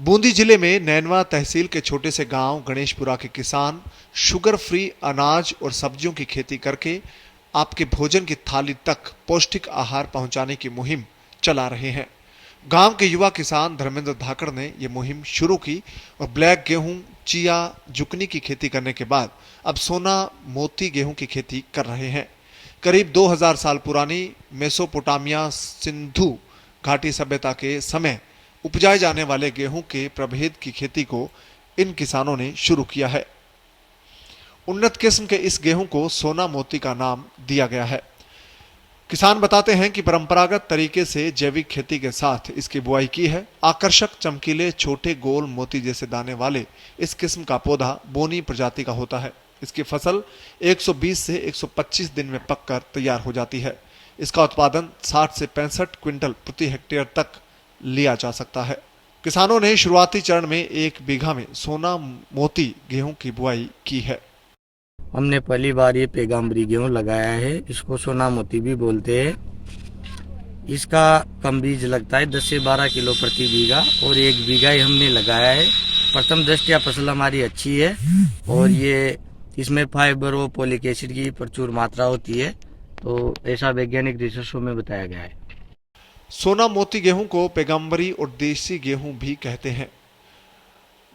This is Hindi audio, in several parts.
बूंदी जिले में नैनवा तहसील के छोटे से गांव गणेशपुरा के किसान शुगर फ्री अनाज और सब्जियों की खेती करके आपके भोजन की थाली तक पौष्टिक आहार पहुंचाने की मुहिम चला रहे हैं। गांव के युवा किसान धर्मेंद्र धाकड़ ने यह मुहिम शुरू की और ब्लैक गेहूं, चिया, जुकनी की खेती करने के बाद अब सोना मोती गेहूं की खेती कर रहे हैं। करीब 2000 साल पुरानी मेसोपोटामिया सिंधु घाटी सभ्यता के समय उपजाए जाने वाले गेहूं के प्रभेद की खेती को इन किसानों ने शुरू किया है। उन्नत किस्म के इस गेहूं को सोना मोती का नाम दिया गया है। किसान बताते हैं कि परंपरागत तरीके से जैविक खेती के साथ इसकी बुआई की है। आकर्षक, चमकीले, छोटे, गोल मोती जैसे दाने वाले इस किस्म का पौधा बोनी प्रजाति का होता है। इसकी फसल 120 से 125 दिन में पककर तैयार हो जाती है। इसका उत्पादन 60 से 65 क्विंटल प्रति हेक्टेयर तक लिया जा सकता है। किसानों ने शुरुआती चरण में 1 बीघा में सोना मोती गेहूं की बुआई की है। हमने पहली बार ये पैगम्बरी गेहूं लगाया है। इसको सोना मोती भी बोलते हैं। इसका कम बीज लगता है 10 से 12 किलो प्रति बीघा और 1 बीघा ही हमने लगाया है। प्रथम दृष्टया फसल हमारी अच्छी है और ये इसमें फाइबर और फोलिक एसिड की प्रचुर मात्रा होती है, तो ऐसा वैज्ञानिक रिसर्चों में बताया गया है। सोना मोती गेहूं को पैगम्बरी और देसी गेहूं भी कहते हैं।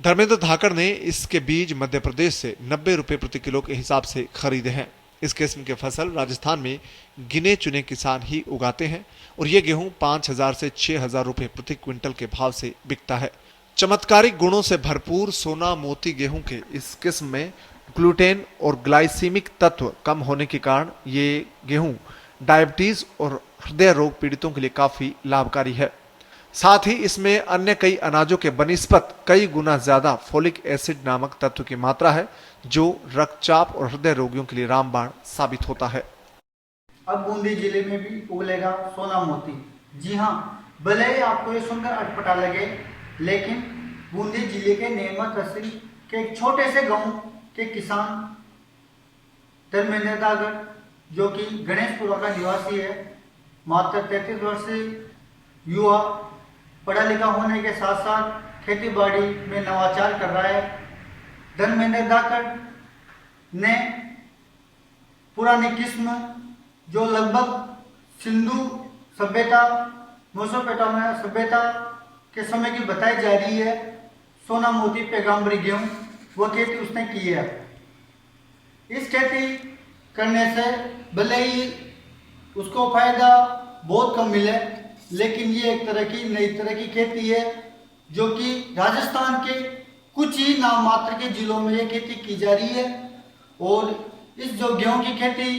धर्मेंद्र धाकड़ ने इसके बीज मध्य प्रदेश से 90 रुपए प्रति किलो के हिसाब से खरीदे हैं। इस किस्म के फसल राजस्थान में गिने चुने किसान ही उगाते हैं और ये गेहूं 5000 से 6000 रुपए प्रति क्विंटल के भाव से बिकता है। चमत्कारिक गुणों से भरपूर सोना मोती गेहूं के इस किस्म में ग्लूटेन और ग्लाइसीमिक तत्व कम होने के कारण ये गेहूं डायबिटीज और हृदय रोग पीड़ितों के लिए काफी लाभकारी है। साथ ही इसमें अन्य कई अनाजों के बनिस्पत कई गुना ज्यादा फोलिक एसिड नामक तत्व की मात्रा है, जो रक्तचाप और हृदय रोगियों के लिए रामबाण साबित होता है। अब बूंदी जिले में भी उगलेगा सोना मोती। जी हाँ, भले ही आपको ये सुनकर अटपटा लगे, लेकिन बूंदी जिले के नैनवा तहसील के एक छोटे से गांव के किसान धर्मेंद्र धाकड़, जो कि गणेशपुरा का निवासी है, मात्र 33 वर्षीय युवा, पढ़ा लिखा होने के साथ साथ खेती बाड़ी में नवाचार कर रहा है। धर्मेंद्र धाकड़ ने पुरानी किस्म जो लगभग सिंधु सभ्यता, मेसोपोटामिया सभ्यता के समय की बताई जा रही है, सोना मोती पैगम्बरी गेहूं, वो खेती उसने की है। इस खेती करने से भले ही उसको फायदा बहुत कम मिले, लेकिन ये एक तरह की नई तरह की खेती है, जो कि राजस्थान के कुछ ही नाम मात्र के जिलों में ये खेती की जा रही है। और इस जो गेहूं की खेती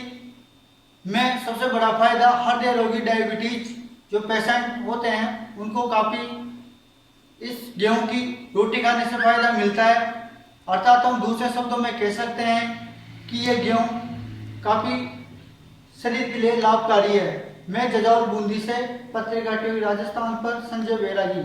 में सबसे बड़ा फायदा हृदय रोगी, डायबिटीज जो पेशेंट होते हैं, उनको काफी इस गेहूं की रोटी खाने से फायदा मिलता है। अर्थात हम दूसरे शब्दों में कह सकते हैं कि ये गेहूं काफी शरीर के लिए लाभकारी है। मैं जजाउल बूंदी से पत्रिका टीवी राजस्थान पर संजय बैरागी।